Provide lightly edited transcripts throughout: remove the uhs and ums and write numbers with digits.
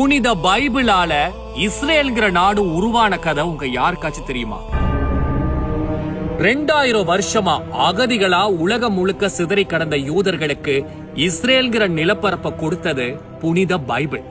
புனித பைபிளால இஸ்ரேல்ங்கிற நாடு உருவான கதை உங்க யாருக்காச்சும் தெரியுமா? 2000 வருஷமா அகதிகளா உலகம் முழுக்க சிதறி கடந்த யூதர்களுக்கு இஸ்ரேல்ங்கிற நிலப்பரப்பை கொடுத்தது புனித பைபிள்.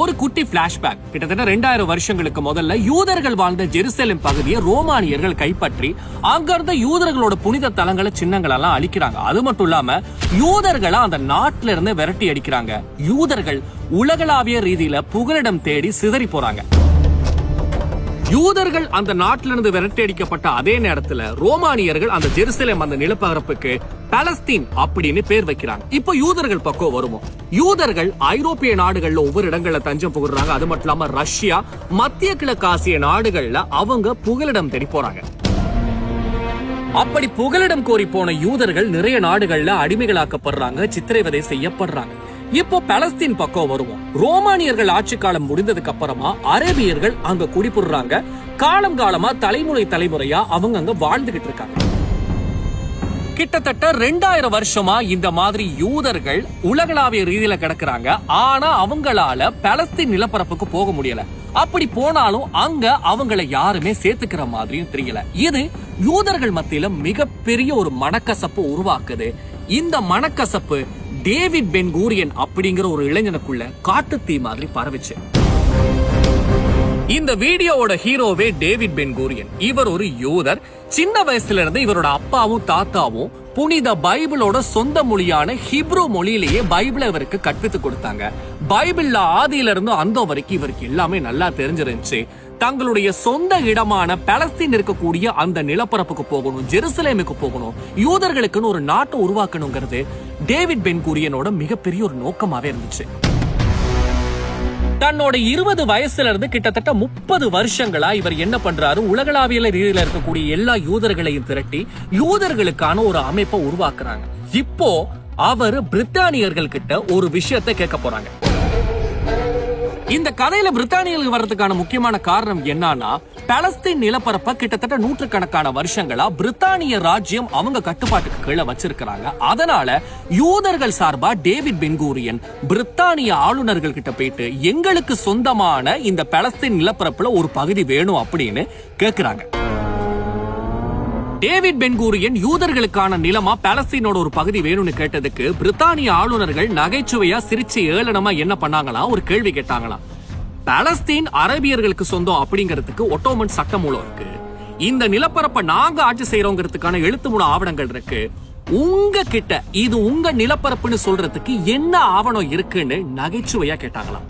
ஒரு குட்டி பிளாஷ்பேக். கிட்டத்தட்ட 2000 வருஷங்களுக்கு முதல்ல யூதர்கள் வாழ்ந்த ஜெருசலேம் பகுதியை ரோமானியர்கள் கைப்பற்றி அங்கிருந்த யூதர்களோட புனித தலங்களை சின்னங்கள் எல்லாம் அழிக்கிறாங்க. அது மட்டும் இல்லாம யூதர்களை அந்த நாட்டில இருந்து விரட்டி அடிக்கிறாங்க. யூதர்கள் உலகளாவிய ரீதியில புகலிடம் தேடி சிதறி போறாங்க. யூதர்கள் அந்த நாட்டிலிருந்து விரட்டி அடிக்கப்பட்ட அதே நேரத்துல ரோமானியர்கள் அந்த ஜெருசலேம் அந்த நிலப்பரப்புக்கு பாலஸ்தீன் அப்படின்னு பேர் வைக்கிறாங்க. இப்போ யூதர்கள் பக்கம் வருவோம். யூதர்கள் ஐரோப்பிய நாடுகள்ல ஒவ்வொரு இடங்கள்ல தஞ்சம் புகுறாங்க. அது மட்டும் இல்லாம ரஷ்யா, மத்திய கிழக்கு ஆசிய நாடுகள்ல அவங்க புகலிடம் தேடி போறாங்க. அப்படி புகலிடம் கோரி போன யூதர்கள் நிறைய நாடுகள்ல அடிமைகளாக்கப்படுறாங்க, சித்திரவதை செய்யப்படுறாங்க. இப்போ பாலஸ்தீன் பக்கம் வருவோம். ரோமானியர்கள் ஆட்சி காலம் முடிந்ததுக்கு அப்புறமா அரேபியர்கள் அங்க குடிபுடுறாங்க. காலம் காலமா தலைமுறையா அவங்க அங்க வாழ்ந்துகிட்டு இருக்காங்க. கிட்டத்தட்ட 2000 வருஷமா இந்த மாதிரி யூதர்கள் உலகளாவிய ரீதியில கிடக்குறாங்க. ஆனா அவங்களால பாலஸ்தீன் நிலப்பரப்புக்கு போக முடியல. அப்படி போனாலும் அங்க அவங்களை யாருமே சேர்த்துக்கிற மாதிரியும் தெரியல. இது யூதர்கள் மத்தியில மிகப்பெரிய ஒரு மனக்கசப்பு உருவாக்குது. இந்த மனக்கசப்பு டேவிட் பென் கூரியன் அப்படிங்கிற ஒரு இளைஞனுக்குள்ள காட்டுத்தீ மாதிரி பரவிச்சு. இந்த வீடியோவோட ஹீரோவே டேவிட் பென் கூரியன். இவர் ஒரு யூதர். சின்ன வயசுல இருந்து இவரோட அப்பாவும் தாத்தாவும் புனித பைபிளோட சொந்த மொழியான ஹிப்ரு மொழியிலேயே பைபிளை இவருக்கு கற்பித்து கொடுத்தாங்க. பைபிள்ல ஆதியில இருந்து அந்த வரைக்கும் இவருக்கு எல்லாமே நல்லா தெரிஞ்சிருந்துச்சு. தங்களுடைய சொந்த இடமான பாலஸ்தீன் இருக்கக்கூடிய அந்த நிலப்பரப்புக்கு போகணும், ஜெருசலேமுக்கு போகணும், யூதர்களுக்குன்னு ஒரு நாட்டை உருவாக்கணுங்கிறது டேவிட் பென் கூரியனோட மிகப்பெரிய ஒரு நோக்கமாவே இருந்துச்சு. தன்னோட 20 வயசுல இருந்து கிட்டத்தட்ட 30 வருஷங்களா இவர் என்ன பண்றாரு, உலகளாவிய ரீதியில இருக்கக்கூடிய எல்லா யூதர்களையும் திரட்டி யூதர்களுக்கான ஒரு அமைப்பை உருவாக்குறாங்க. இப்போ அவர் பிரித்தானியர்கள் கிட்ட ஒரு விஷயத்தை கேட்க போறாங்க. இந்த கதையில பிரித்தானியர்கள் வர்றதுக்கான முக்கியமான காரணம் என்னன்னா, பாலஸ்தீன் நிலப்பரப்ப கிட்டத்தட்ட நூற்றுக்கணக்கான வருஷங்களா பிரித்தானிய ராஜ்யம் அவங்க கட்டுப்பாட்டுக்கு கீழே வச்சிருக்கிறாங்க. அதனால யூதர்கள் சார்பா டேவிட் பென் கூரியன் பிரித்தானிய ஆளுநர்கள் கிட்ட போயிட்டு எங்களுக்கு சொந்தமான இந்த பாலஸ்தீன் நிலப்பரப்புல ஒரு பகுதி வேணும் அப்படின்னு கேக்குறாங்க. டேவிட் பென் கூரியன் யூதர்களுக்கான நிலமா பாலஸ்தீனோட ஒரு பகுதி வேணும்னு கேட்டதுக்கு பிரித்தானிய ஆளுநர்கள் நகைச்சுவையா சிரிச்சு ஏளனமா என்ன பண்ணாங்களாம், ஒரு கேள்வி கேட்டாங்களாம். பாலஸ்தீன் அரேபியர்களுக்கு சொந்தம் அப்படிங்கிறதுக்கு ஒட்டோமன் சட்டமூலம் இருக்கு. இந்த நிலப்பரப்பை நாங்க ஆட்சி செய்யறோங்கிறதுக்கான எழுத்துமூல ஆவணங்கள் இருக்கு. உங்க கிட்ட இது உங்க நிலப்பரப்புன்னு சொல்றதுக்கு என்ன ஆவணம் இருக்குன்னு நகைச்சுவையா கேட்டாங்களாம்.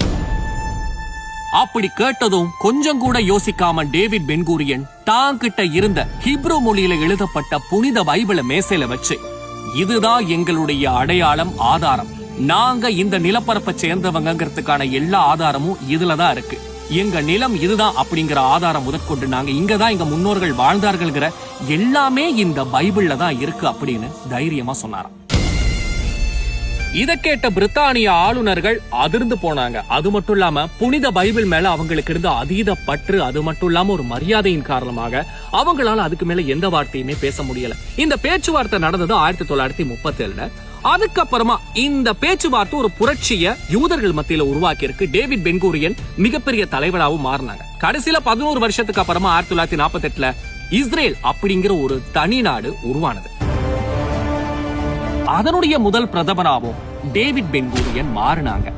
அப்படி கேட்டதும் கொஞ்சம் கூட யோசிக்காம டேவிட் பென் கூரியன் தாங்கிட்ட இருந்த ஹிப்ரு மொழியில எழுதப்பட்ட புனித பைபிளை மேசையில வச்சு, இதுதான் எங்களுடைய அடையாளம், ஆதாரம். நாங்க இந்த நிலப்பரப்பை சேர்ந்தவங்கிறதுக்கான எல்லா ஆதாரமும் இதுலதான் இருக்கு. எங்க நிலம் இதுதான் அப்படிங்கிற ஆதாரம் முதற்கொண்டு நாங்க இங்கதான் எங்க முன்னோர்கள் வாழ்ந்தார்கள்ங்கிற எல்லாமே இந்த பைபிள்ல தான் இருக்கு அப்படின்னு தைரியமா சொன்னாராம். இதை கேட்ட பிரித்தானிய ஆளுநர்கள் அதிர்ந்து போனாங்க. அது மட்டும் இல்லாம புனித பைபிள் மேல அவங்களுக்கு இருந்த அதீத பற்று, அது மட்டும் இல்லாம ஒரு மரியாதையின் காரணமாக அவங்களால அதுக்கு மேல எந்த வார்த்தையுமே பேச முடியல. இந்த பேச்சுவார்த்தை நடந்தது 1937. அதுக்கப்புறமா இந்த பேச்சுவார்த்தை ஒரு புரட்சிய யூதர்கள் மத்தியில உருவாக்கி இருக்கு. டேவிட் பென் கூரியன் மிகப்பெரிய தலைவராகவும் மாறினாங்க. கடைசியில 11 வருஷத்துக்கு அப்புறமா 1948 இஸ்ரேல் அப்படிங்கிற ஒரு தனி நாடு உருவானது. அதனுடைய முதல் பிரதமராகவும் டேவிட் பென் கூரியன் மாறினாங்க.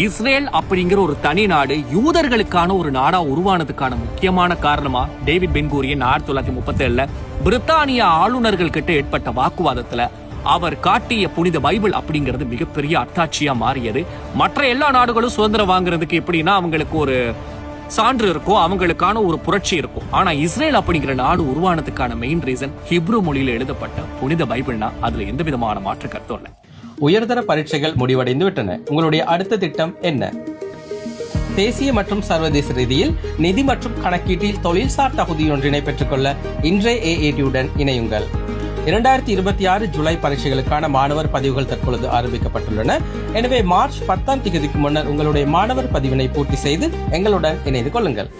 இஸ்ரேல் அப்படிங்கிற ஒரு தனி நாடு யூதர்களுக்கான ஒரு நாடா உருவானதுக்கான முக்கியமான காரணமா டேவிட் பென் கூரியன் 1937 பிரித்தானிய ஆளுநர்கள் கிட்ட ஏற்பட்ட வாக்குவாதத்துல அவர் காட்டிய புனித பைபிள் அப்படிங்கிறது மிகப்பெரிய அத்தாட்சியா மாறியது. மற்ற எல்லா நாடுகளும் சுதந்திரம் வாங்குறதுக்கு எப்படின்னா அவங்களுக்கு ஒரு சான்று இருக்கும், அவங்களுக்கான ஒரு புரட்சி இருக்கும். ஆனா இஸ்ரேல் அப்படிங்கிற நாடு உருவானதுக்கான மெயின் ரீசன் ஹிப்ரு மொழியில எழுதப்பட்ட புனித பைபிள்னா அதுல எந்த விதமான மாற்று கருத்தும் இல்லை. உயர்தர பரீட்சைகள் முடிவடைந்து விட்டன. உங்களுடைய அடுத்த திட்டம் என்ன? தேசிய மற்றும் சர்வதேச ரீதியில் நிதி மற்றும் கணக்கீட்டில் தொழில்சார் தகுதியொன்றினை பெற்றுக்கொள்ள இன்றைய AAT-உடன் இணையுங்கள். 2026 ஜூலை பரீட்சைகளுக்கான மாணவர் பதிவுகள் தற்பொழுது ஆரம்பிக்கப்பட்டுள்ளன. எனவே மார்ச் 10ஆம் தேதிக்கு முன்னர் உங்களுடைய மாணவர் பதிவினை பூர்த்தி செய்து எங்களுடன் இணைந்து கொள்ளுங்கள்.